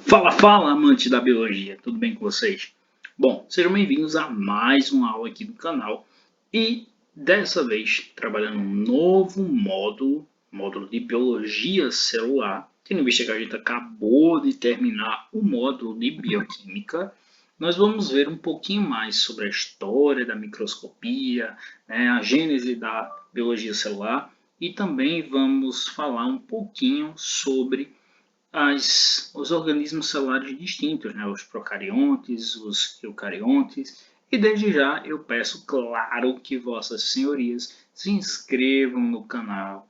Fala, fala, amante da biologia, tudo bem com vocês? Bom, sejam bem-vindos a mais uma aula aqui do canal e dessa vez trabalhando um novo módulo de biologia celular, tendo em vista que a gente acabou de terminar o módulo de bioquímica. Nós vamos ver um pouquinho mais sobre a história da microscopia, a gênese da biologia celular e também vamos falar um pouquinho sobre os organismos celulares distintos, os procariontes, os eucariontes. E desde já eu peço, claro, que vossas senhorias se inscrevam no canal,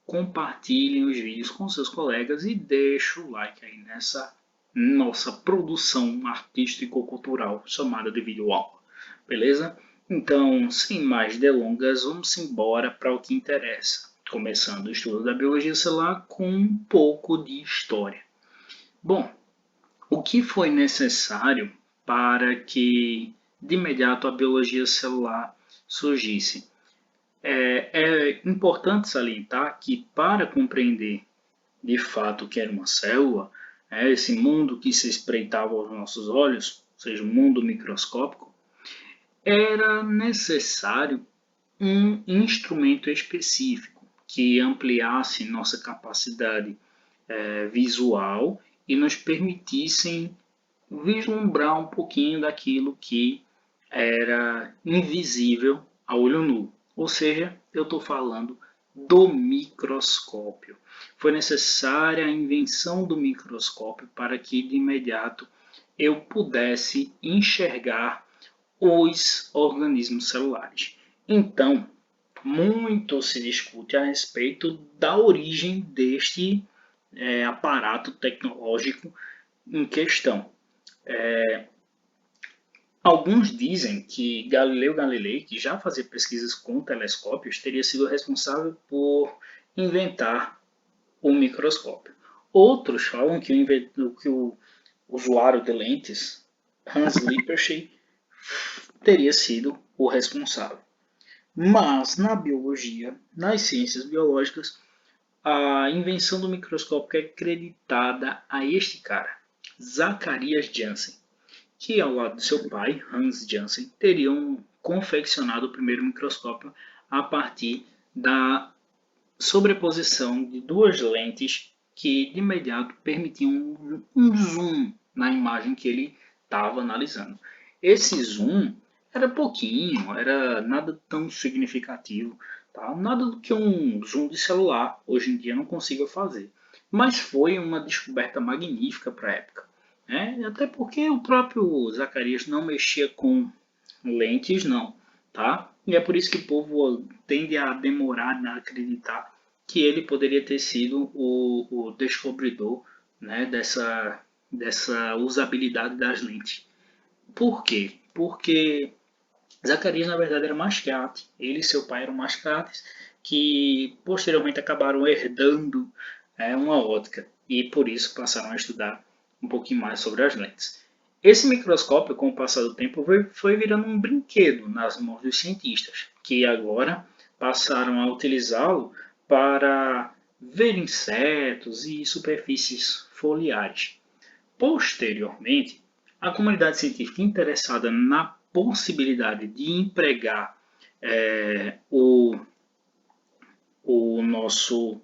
compartilhem os vídeos com seus colegas e deixem o like aí nessa nossa produção artístico-cultural chamada de videoaula. Beleza? Então, sem mais delongas, vamos embora para o que interessa. Começando o estudo da biologia celular com um pouco de história. Bom, o que foi necessário para que de imediato a biologia celular surgisse? É importante salientar que para compreender de fato o que era uma célula, esse mundo que se espreitava aos nossos olhos, ou seja, o mundo microscópico, era necessário um instrumento específico que ampliasse nossa capacidade visual e nos permitissem vislumbrar um pouquinho daquilo que era invisível a olho nu. Ou seja, eu estou falando do microscópio. Foi necessária a invenção do microscópio para que de imediato eu pudesse enxergar os organismos celulares. Então, muito se discute a respeito da origem deste aparato tecnológico em questão. Alguns dizem que Galileu Galilei, que já fazia pesquisas com telescópios, teria sido responsável por inventar o microscópio. Outros falam que o usuário de lentes, Hans Lippershey, teria sido o responsável. Mas na biologia, nas ciências biológicas, a invenção do microscópio é creditada a este cara, Zacharias Janssen, que ao lado de seu pai, Hans Janssen, teriam confeccionado o primeiro microscópio a partir da sobreposição de duas lentes que de imediato permitiam um zoom na imagem que ele estava analisando. Esse zoom era pouquinho, era nada tão significativo, tá? Nada do que um zoom de celular hoje em dia não consiga fazer. Mas foi uma descoberta magnífica para a época. Até porque o próprio Zacarias não mexia com lentes, não. Tá? E é por isso que o povo tende a demorar a acreditar que ele poderia ter sido o descobridor, dessa usabilidade das lentes. Por quê? Porque Zacarias, na verdade, era mascate. Ele e seu pai eram mascates que posteriormente acabaram herdando uma ótica e por isso passaram a estudar um pouquinho mais sobre as lentes. Esse microscópio, com o passar do tempo, foi virando um brinquedo nas mãos dos cientistas, que agora passaram a utilizá-lo para ver insetos e superfícies foliares. Posteriormente, a comunidade científica interessada na possibilidade de empregar o nosso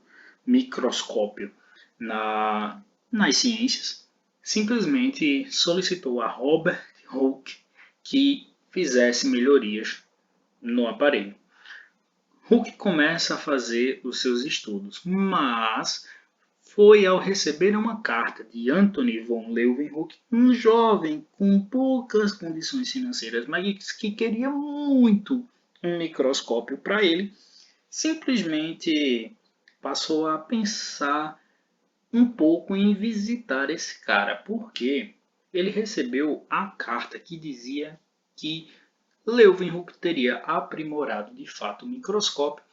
microscópio nas ciências, simplesmente solicitou a Robert Hooke que fizesse melhorias no aparelho. Hooke começa a fazer os seus estudos, mas foi ao receber uma carta de Anthony von Leeuwenhoek, um jovem com poucas condições financeiras, mas que queria muito um microscópio para ele, simplesmente passou a pensar um pouco em visitar esse cara, porque ele recebeu a carta que dizia que Leeuwenhoek teria aprimorado de fato o microscópio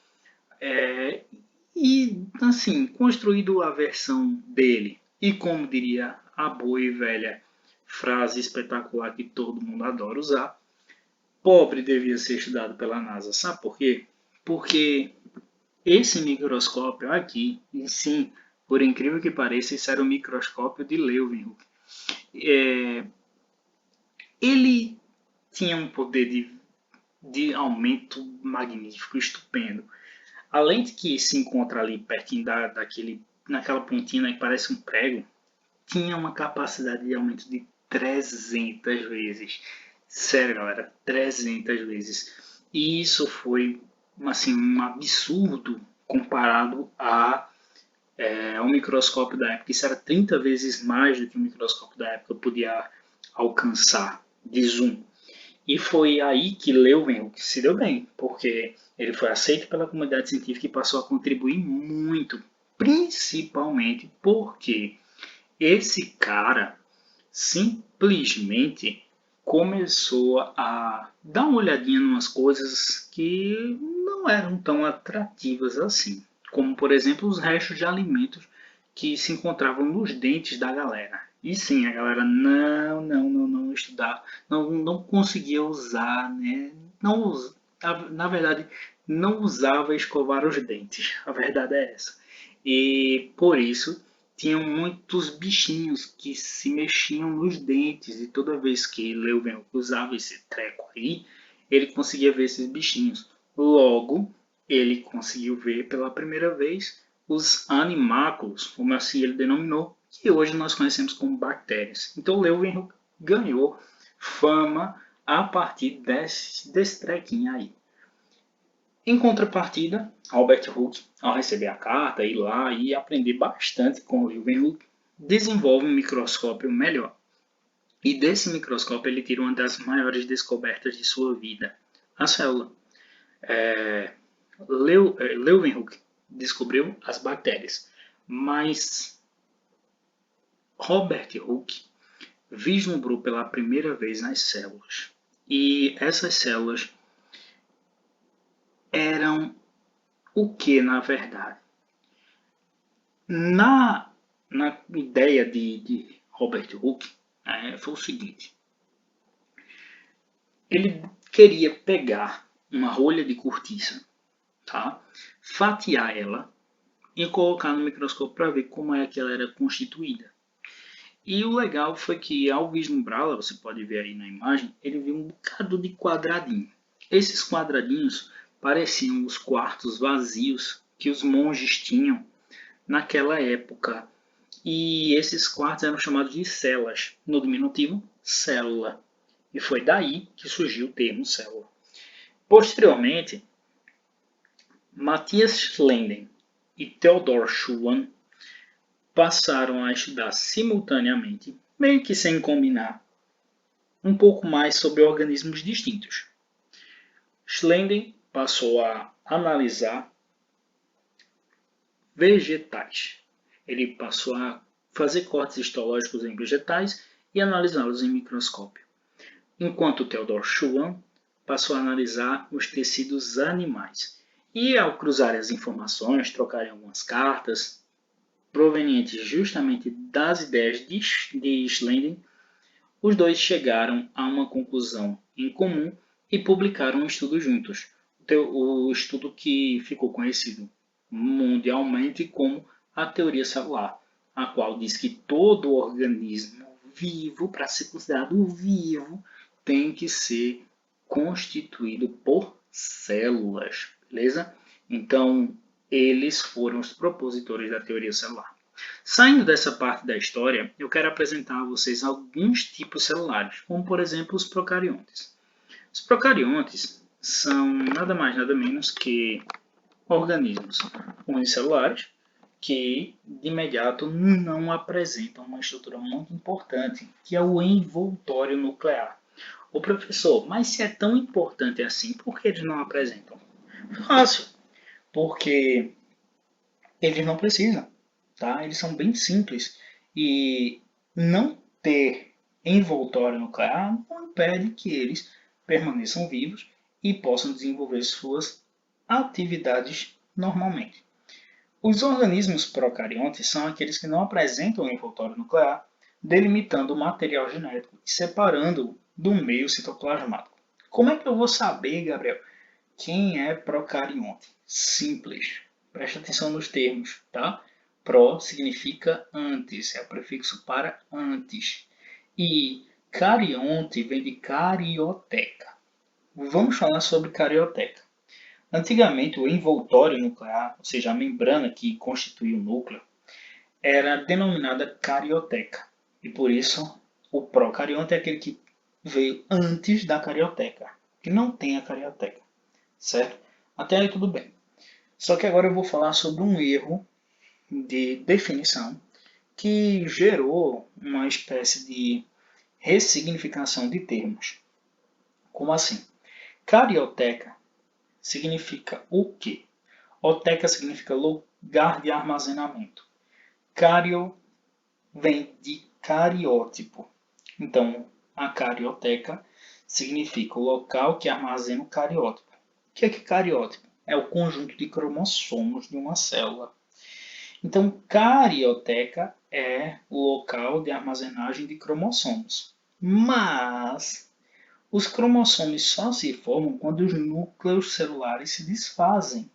e, assim, construído a versão dele. E como diria a boa e velha frase espetacular que todo mundo adora usar, pobre devia ser estudado pela NASA. Sabe por quê? Porque esse microscópio aqui, e sim, por incrível que pareça, isso era o microscópio de Leeuwenhoek. Ele tinha um poder de aumento magnífico, estupendo. A lente que se encontra ali pertinho naquela pontinha que parece um prego, tinha uma capacidade de aumento de 300 vezes. Sério, galera, 300 vezes. E isso foi assim, um absurdo comparado ao microscópio da época. Isso era 30 vezes mais do que o microscópio da época podia alcançar de zoom. E foi aí que Leeuwenhoek se deu bem, porque ele foi aceito pela comunidade científica e passou a contribuir muito, principalmente porque esse cara simplesmente começou a dar uma olhadinha em umas coisas que não eram tão atrativas assim, como por exemplo os restos de alimentos que se encontravam nos dentes da galera. E sim, a galera não estudar, não conseguia usar, né? Não, na verdade, não usava escovar os dentes. A verdade é essa. E por isso tinham muitos bichinhos que se mexiam nos dentes e toda vez que Leuven usava esse treco aí, ele conseguia ver esses bichinhos. Logo, ele conseguiu ver pela primeira vez os animáculos, como assim ele denominou, que hoje nós conhecemos como bactérias. Então Leuwenhoek ganhou fama a partir desse trequinho aí. Em contrapartida, Albert Hooke, ao receber a carta, ir lá e aprender bastante com Leeuwenhoek, desenvolve um microscópio melhor. E desse microscópio ele tira uma das maiores descobertas de sua vida, a célula. Leeuwenhoek descobriu as bactérias, mas Robert Hooke vislumbrou pela primeira vez as células. E essas células eram o que, na verdade? Na ideia de Robert Hooke, foi o seguinte: ele queria pegar uma rolha de cortiça, tá? Fatiar ela e colocar no microscópio para ver como é que ela era constituída. E o legal foi que, ao vislumbrá-la, você pode ver aí na imagem, ele viu um bocado de quadradinho. Esses quadradinhos pareciam os quartos vazios que os monges tinham naquela época. E esses quartos eram chamados de celas, no diminutivo, célula. E foi daí que surgiu o termo célula. Posteriormente, Matthias Schlenden e Theodor Schwann passaram a estudar simultaneamente, meio que sem combinar, um pouco mais sobre organismos distintos. Schlenden passou a analisar vegetais. Ele passou a fazer cortes histológicos em vegetais e analisá-los em microscópio. Enquanto Theodor Schwann passou a analisar os tecidos animais. E ao cruzar as informações, trocarem algumas cartas provenientes justamente das ideias de Schlenden, os dois chegaram a uma conclusão em comum e publicaram um estudo juntos. O estudo que ficou conhecido mundialmente como a teoria celular, a qual diz que todo organismo vivo, para ser considerado vivo, tem que ser constituído por células, beleza? Então, eles foram os propositores da teoria celular. Saindo dessa parte da história, eu quero apresentar a vocês alguns tipos celulares, como por exemplo os procariontes. Os procariontes são nada mais nada menos que organismos unicelulares que de imediato não apresentam uma estrutura muito importante, que é o envoltório nuclear. O professor, mas se é tão importante assim, por que eles não apresentam? Fácil, porque eles não precisam, tá? Eles são bem simples e não ter envoltório nuclear não impede que eles permaneçam vivos e possam desenvolver suas atividades normalmente. Os organismos procariontes são aqueles que não apresentam envoltório nuclear, delimitando o material genético e separando-o do meio citoplasmático. Como é que eu vou saber, Gabriel, quem é procarionte? Simples. Preste atenção nos termos, tá? Pro significa antes, é o prefixo para antes. E carionte vem de carioteca. Vamos falar sobre carioteca. Antigamente, o envoltório nuclear, ou seja, a membrana que constitui o núcleo, era denominada carioteca. E por isso, o procarionte é aquele que veio antes da carioteca, que não tem a carioteca, certo? Até aí tudo bem. Só que agora eu vou falar sobre um erro de definição que gerou uma espécie de ressignificação de termos. Como assim? Carioteca significa o quê? Oteca significa lugar de armazenamento. Cario vem de cariótipo. Então, a carioteca significa o local que armazena o cariótipo. O que é cariótipo? É o conjunto de cromossomos de uma célula. Então, carioteca é o local de armazenagem de cromossomos. Mas os cromossomos só se formam quando os núcleos celulares se desfazem.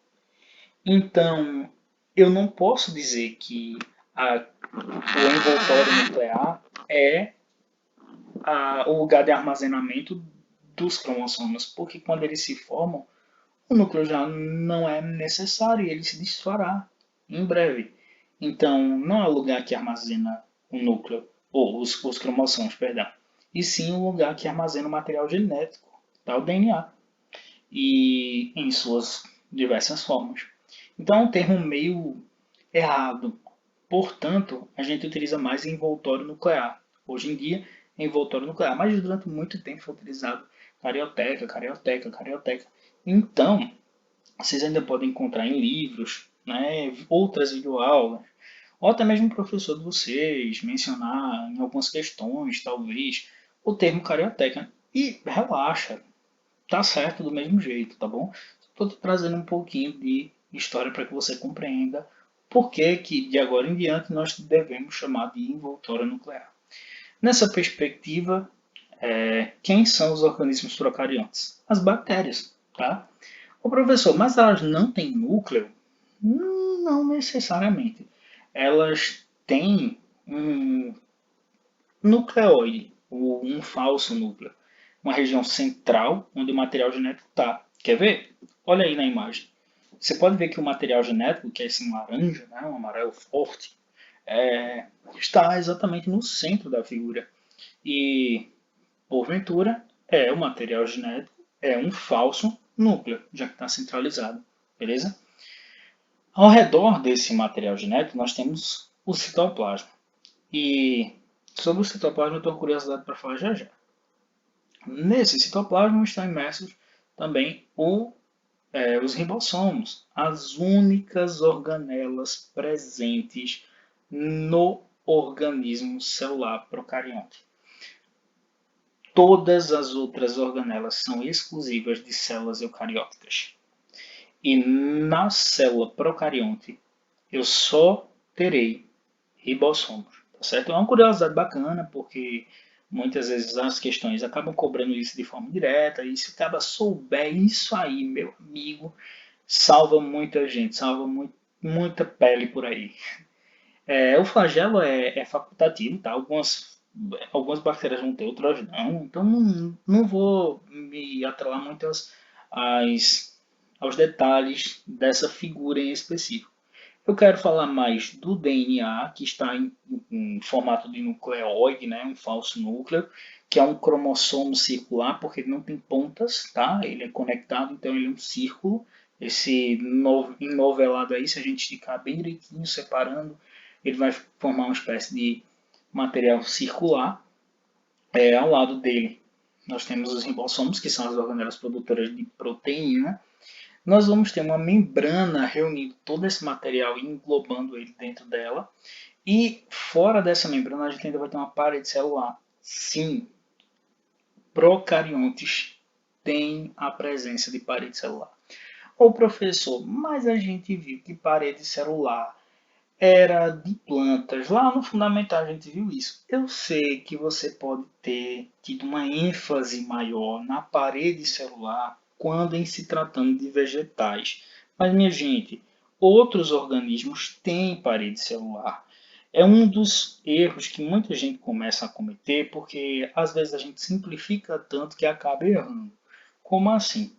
Então, eu não posso dizer que o envoltório nuclear é o lugar de armazenamento dos cromossomos, porque quando eles se formam, o núcleo já não é necessário e ele se desfará em breve. Então, não é o lugar que armazena o núcleo, ou os cromossomos, perdão, e sim o lugar que armazena o material genético, tá? O DNA, e em suas diversas formas. Então, é um termo meio errado. Portanto, a gente utiliza mais envoltório nuclear. Hoje em dia, envoltório nuclear, mas durante muito tempo foi utilizado carioteca, carioteca, carioteca. Então, vocês ainda podem encontrar em livros, né, outras videoaulas, ou até mesmo o professor de vocês mencionar em algumas questões, talvez, o termo carioteca. E relaxa, tá certo do mesmo jeito, tá bom? Estou trazendo um pouquinho de história para que você compreenda por que de agora em diante nós devemos chamar de envoltório nuclear. Nessa perspectiva, quem são os organismos procariontes? As bactérias, tá? O professor, mas elas não têm núcleo? Não necessariamente. Elas têm um nucleoide, ou um falso núcleo, uma região central onde o material genético está. Quer ver? Olha aí na imagem. Você pode ver que o material genético, que é esse laranja, né, um amarelo forte, está exatamente no centro da figura. E, porventura, o material genético é um falso núcleo, já que está centralizado. Beleza? Ao redor desse material genético, nós temos o citoplasma. E sobre o citoplasma eu tenho curiosidade para falar já já. Nesse citoplasma estão imersos também os ribossomos, as únicas organelas presentes no organismo celular procarionte. Todas as outras organelas são exclusivas de células eucarióticas. E na célula procarionte eu só terei ribossomos. Tá certo? É uma curiosidade bacana, porque muitas vezes as questões acabam cobrando isso de forma direta, e se o cara souber isso aí, meu amigo, salva muita gente, salva muita pele por aí. O flagelo é facultativo, tá? Algumas bactérias vão ter, outras não, então não vou me atrelar muito aos detalhes dessa figura em específico. Eu quero falar mais do DNA, que está em formato de nucleóide, né, um falso núcleo, que é um cromossomo circular, porque ele não tem pontas, tá? Ele é conectado, então ele é um círculo. Esse enovelado aí, se a gente esticar bem direitinho, separando, ele vai formar uma espécie de material circular. Ao lado dele, nós temos os ribossomos, que são as organelas produtoras de proteína. Nós vamos ter uma membrana reunindo todo esse material e englobando ele dentro dela. E fora dessa membrana a gente ainda vai ter uma parede celular. Sim, procariontes têm a presença de parede celular. Ô professor, mas a gente viu que parede celular era de plantas. Lá no fundamental a gente viu isso. Eu sei que você pode ter tido uma ênfase maior na parede celular quando em se tratando de vegetais. Mas, minha gente, outros organismos têm parede celular. É um dos erros que muita gente começa a cometer, porque às vezes a gente simplifica tanto que acaba errando. Como assim?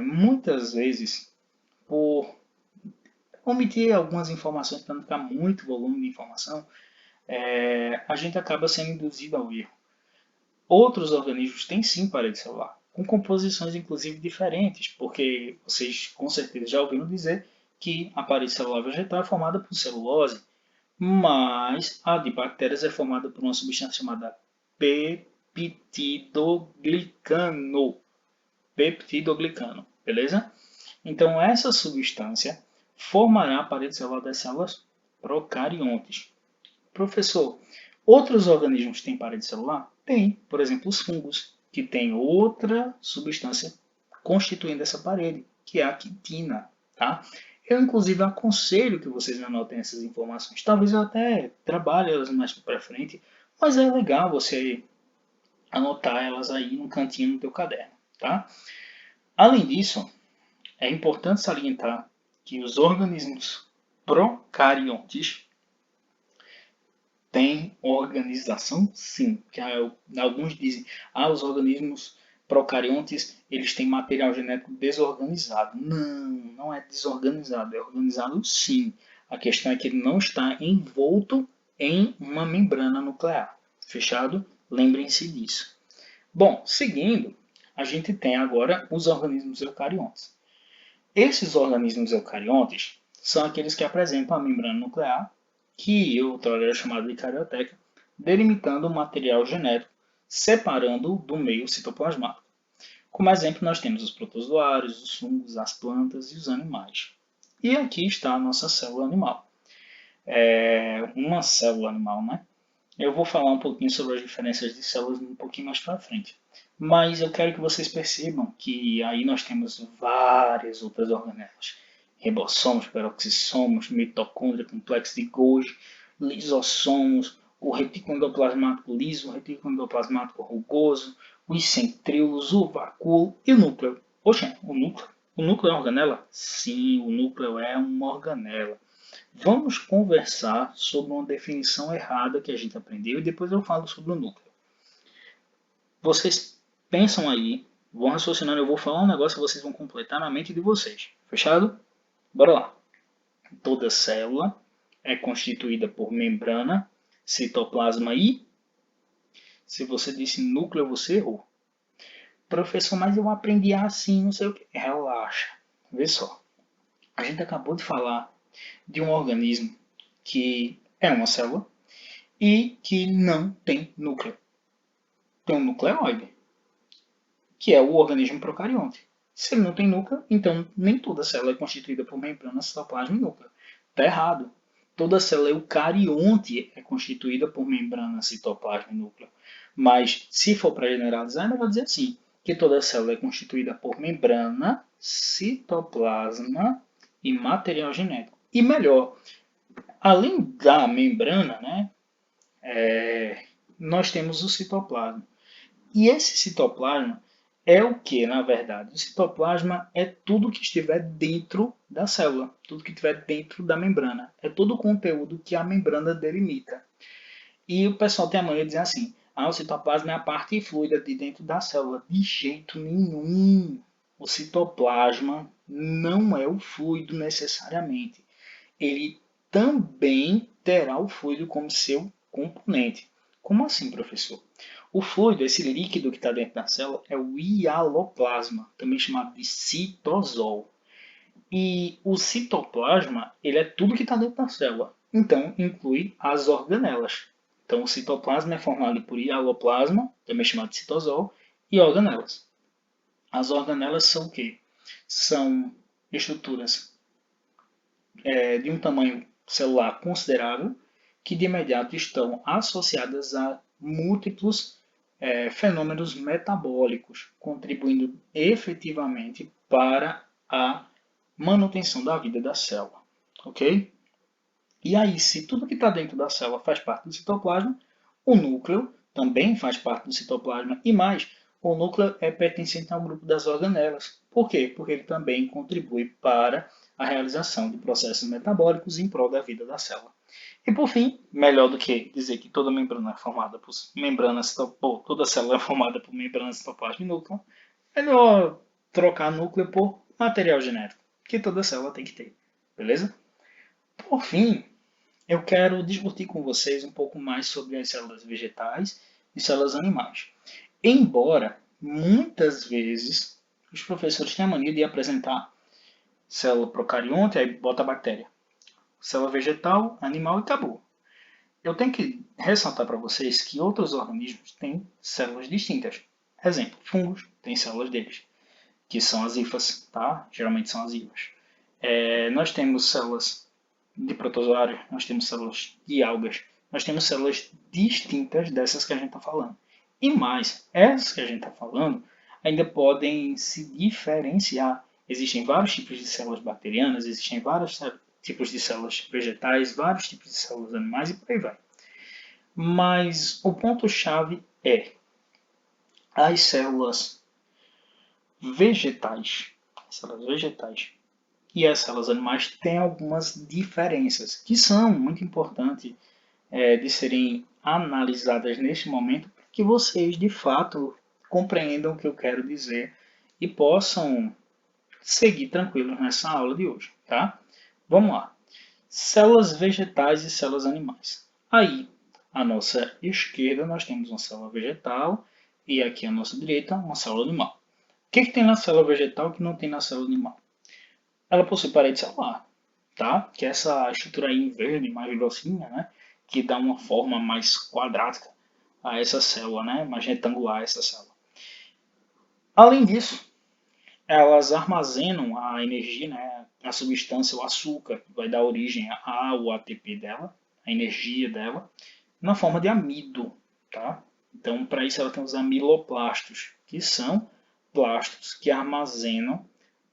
Muitas vezes, por omitir algumas informações para não ficar muito volume de informação, a gente acaba sendo induzido ao erro. Outros organismos têm sim parede celular, com composições inclusive diferentes, porque vocês com certeza já ouviram dizer que a parede celular vegetal é formada por celulose, mas a de bactérias é formada por uma substância chamada peptidoglicano. Peptidoglicano, beleza? Então essa substância formará a parede celular das células procariontes. Professor, outros organismos têm parede celular? Tem, por exemplo, os fungos, que têm outra substância constituindo essa parede, que é a quitina, tá? Eu, inclusive, aconselho que vocês anotem essas informações. Talvez eu até trabalhe elas mais para frente, mas é legal você anotar elas aí no cantinho do teu caderno, tá? Além disso, é importante salientar que os organismos procariontes têm organização, sim. Que alguns dizem, os organismos procariontes eles têm material genético desorganizado. Não, não é desorganizado, é organizado sim. A questão é que ele não está envolto em uma membrana nuclear. Fechado? Lembrem-se disso. Bom, seguindo, a gente tem agora os organismos eucariontes. Esses organismos eucariontes são aqueles que apresentam a membrana nuclear, que outrora era chamada de carioteca, delimitando o material genético, separando-o do meio citoplasmático. Como exemplo, nós temos os protozoários, os fungos, as plantas e os animais. E aqui está a nossa célula animal. Uma célula animal, né? Eu vou falar um pouquinho sobre as diferenças de células um pouquinho mais para frente. Mas eu quero que vocês percebam que aí nós temos várias outras organelas. Ribossomos, peroxissomos, mitocôndria, complexo de Golgi, lisossomos, o retículo endoplasmático liso, o retículo endoplasmático rugoso, os centríolos, o vacúolo e o núcleo. Poxa, o núcleo? O núcleo é uma organela? Sim, o núcleo é uma organela. Vamos conversar sobre uma definição errada que a gente aprendeu e depois eu falo sobre o núcleo. Vocês pensam aí, vão raciocinando, eu vou falar um negócio que vocês vão completar na mente de vocês. Fechado? Bora lá. Toda célula é constituída por membrana, citoplasma e... Se você disse núcleo, você errou. Professor, mas eu aprendi assim, não sei o que. Relaxa. Vê só. A gente acabou de falar de um organismo que é uma célula e que não tem núcleo. Tem um nucleóide, que é o organismo procarionte. Se ele não tem núcleo, então nem toda célula é constituída por membrana, citoplasma e núcleo. Está errado. Toda célula eucarionte é constituída por membrana, citoplasma e núcleo. Mas, se for para generalizar, eu vou dizer assim, que toda célula é constituída por membrana, citoplasma e material genético. E melhor, além da membrana, né, nós temos o citoplasma. E esse citoplasma é o que, na verdade? O citoplasma é tudo que estiver dentro da célula, tudo que estiver dentro da membrana. É todo o conteúdo que a membrana delimita. E o pessoal tem a mania de dizer assim, o citoplasma é a parte fluida de dentro da célula. De jeito nenhum. O citoplasma não é o fluido necessariamente. Ele também terá o fluido como seu componente. Como assim, professor? O fluido, esse líquido que está dentro da célula, é o hialoplasma, também chamado de citosol. E o citoplasma, ele é tudo que está dentro da célula. Então, inclui as organelas. Então, o citoplasma é formado por hialoplasma, também chamado de citosol, e organelas. As organelas são o quê? São estruturas de um tamanho celular considerável, que de imediato estão associadas a múltiplos fenômenos metabólicos, contribuindo efetivamente para a manutenção da vida da célula. Ok? E aí, se tudo que está dentro da célula faz parte do citoplasma, o núcleo também faz parte do citoplasma e mais, o núcleo é pertencente ao grupo das organelas. Por quê? Porque ele também contribui para a realização de processos metabólicos em prol da vida da célula. E por fim, melhor do que dizer que toda membrana é formada por membranas, toda célula é formada por membranas citoplasma e núcleo, melhor trocar núcleo por material genético, que toda célula tem que ter, beleza? Por fim, eu quero discutir com vocês um pouco mais sobre as células vegetais e células animais. Embora, muitas vezes, os professores têm a mania de apresentar célula procarionte, aí bota a bactéria. Célula vegetal, animal e acabou. Eu tenho que ressaltar para vocês que outros organismos têm células distintas. Exemplo, fungos têm células deles, que são as hifas, tá? Geralmente são as hifas. Nós temos células de protozoários, nós temos células de algas, nós temos células distintas dessas que a gente está falando. E mais, essas que a gente está falando ainda podem se diferenciar. Existem vários tipos de células bacterianas, existem vários tipos de células vegetais, vários tipos de células animais e por aí vai. Mas o ponto-chave é as células vegetais. E as células animais têm algumas diferenças que são muito importantes de serem analisadas neste momento para que vocês de fato compreendam o que eu quero dizer e possam seguir tranquilos nessa aula de hoje, tá? Vamos lá. Células vegetais e células animais. Aí, à nossa esquerda, nós temos uma célula vegetal e aqui à nossa direita, uma célula animal. O que tem na célula vegetal que não tem na célula animal? Ela possui parede celular, tá? Que é essa estrutura aí em verde, mais grossinha, né? Que dá uma forma mais quadrática a essa célula, né? Mais retangular a essa célula. Além disso, elas armazenam a energia, né? A substância, o açúcar, que vai dar origem ao ATP dela, a energia dela, na forma de amido, tá? Então, para isso, ela tem os amiloplastos, que são plastos que armazenam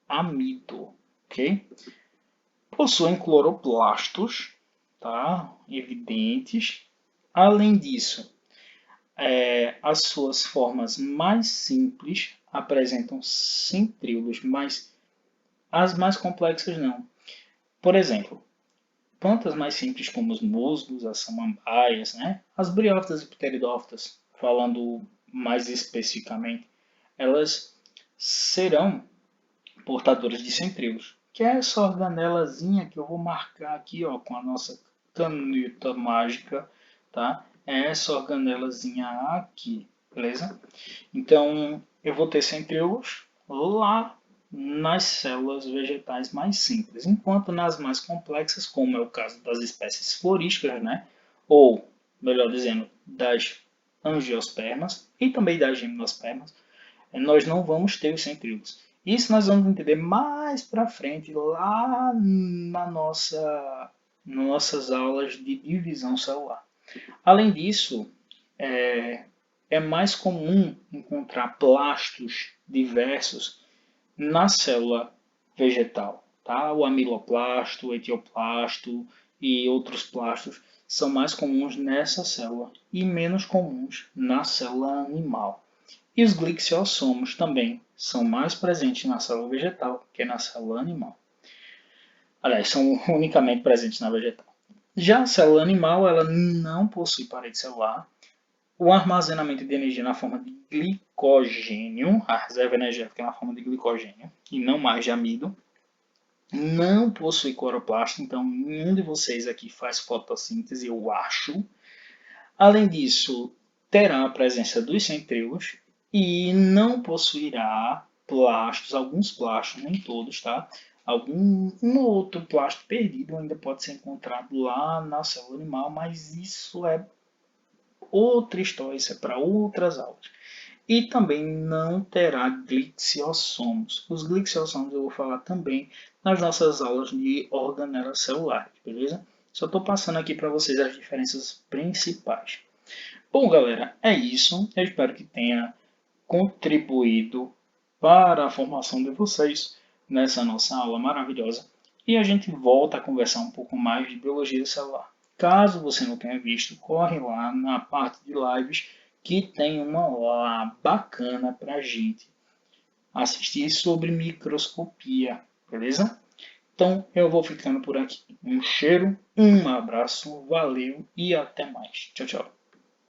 amido, ok? Possuem cloroplastos, tá? Evidentes. Além disso, as suas formas mais simples apresentam centríolos, mas as mais complexas não. Por exemplo, plantas mais simples como os musgos, as samambaias, né? As briófitas e pteridófitas, falando mais especificamente, elas serão portadoras de centríolos, que é essa organelazinha que eu vou marcar aqui, ó, com a nossa caneta mágica, tá? É essa organelazinha aqui, beleza? Então, eu vou ter centríolos lá nas células vegetais mais simples, enquanto nas mais complexas, como é o caso das espécies florísticas, né? Ou, melhor dizendo, das angiospermas e também das gimnospermas, nós não vamos ter os centríolos. Isso nós vamos entender mais para frente, lá nossas aulas de divisão celular. Além disso, é mais comum encontrar plastos diversos na célula vegetal. Tá? O amiloplasto, o etioplasto e outros plastos são mais comuns nessa célula e menos comuns na célula animal. E os glicossomos também são mais presentes na célula vegetal que na célula animal. Aliás, são unicamente presentes na vegetal. Já a célula animal, ela não possui parede celular. O armazenamento de energia na forma de glicogênio, a reserva energética na forma de glicogênio, e não mais de amido, não possui cloroplasto, então nenhum de vocês aqui faz fotossíntese, eu acho. Além disso, terá a presença dos centríolos e não possuirá plastos, alguns plastos, nem todos, tá? Um outro plasto perdido ainda pode ser encontrado lá na célula animal, mas isso é outra história, isso é para outras aulas. E também não terá glicossomos. Os glicossomos eu vou falar também nas nossas aulas de organelas celulares, beleza? Só estou passando aqui para vocês as diferenças principais. Bom, galera, é isso. Eu espero que tenha contribuído para a formação de vocês nessa nossa aula maravilhosa. E a gente volta a conversar um pouco mais de biologia celular. Caso você não tenha visto, corre lá na parte de lives que tem uma lá bacana para a gente assistir sobre microscopia, beleza? Então eu vou ficando por aqui. Um cheiro, um abraço, valeu e até mais. Tchau, tchau.